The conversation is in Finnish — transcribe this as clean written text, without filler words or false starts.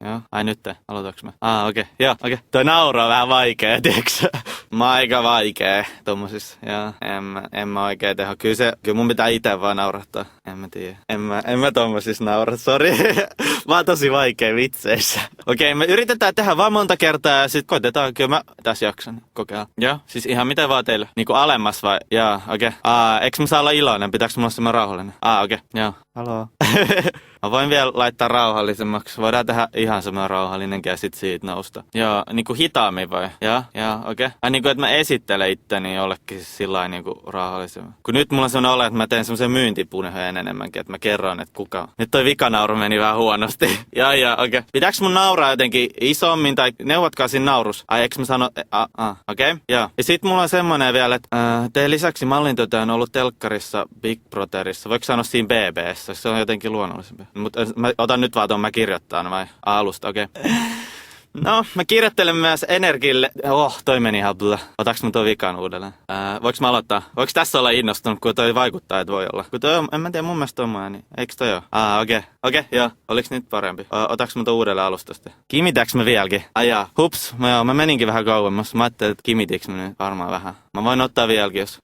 Joo. Ai nyt, aloitaks mä? Okei. Joo, okei. Toi nauru on vähän vaikee, tiiäks? Mä oon aika vaikee tommosissa. Joo. En mä oikein tehdä. Kyllä mun pitää ite vaan naurattaa. En mä tiedä. En mä tommosissa naura, sori. Mä oon tosi vaikee vitseissä. Okei, me yritetään tehdä vaan monta kertaa ja sit koitetaan. Kyllä mä tässä jaksan kokeilla. Joo, siis ihan miten vaan teille. Niinku alemmas vai? Joo, okei. Eiks mä saa olla iloinen? Pitääks mulla olla semmoinen rauhallinen? Okei. Joo. Haloo. Mä voin vielä laittaa rauhallisemmaksi. Voidaan tehdä ihan semmoinen rauhallinen ja sit siitä nousta. Joo, niinku hitaammin vai? Joo, okei. Niinku että mä esittelen itteni jollekin sillain niinku rauhallisemmin. Kun nyt mulla on semmoinen olo, että mä teen semmoisen myyntipunheen enemmänkin, että mä kerron, että kuka. Nyt toi vikanauru meni vähän huonosti. Joo, okei. Pitääks mun nauraa jotenkin isommin tai neuvotkaa siinä naurus? Eiks mä sano, okei. Joo. Ja sit mulla on semmoinen vielä, että teidän lisäksi mallintyötä on ollut telkkarissa Big Brotherissa. Voiko sanoa siinä BB:ssä? Se on jotenkin luonnollisempi. Mutta mä otan nyt vaan tuon, mä kirjoittaa vai? Alusta, okei. No, mä kirjoittelen myös Energille. Toi meni ihan blä. Otaks mun toi vikan uudelleen? Voiks mä aloittaa? Voiks tässä olla innostunut, kun toi vaikuttaa, että voi olla? Kun toi on, en mä tiedä, mun mielestä on niin eiks toi oo? Okei, joo. Oliks nyt parempi? Otaks mun toi uudelleen alustasta? Kimitääks mä vieläkin? Hups, mä meninkin vähän kauemmas. Mä ajattelin, että kimitiiks mä nyt varmaan vähän. Mä voin ottaa vieläkin, jos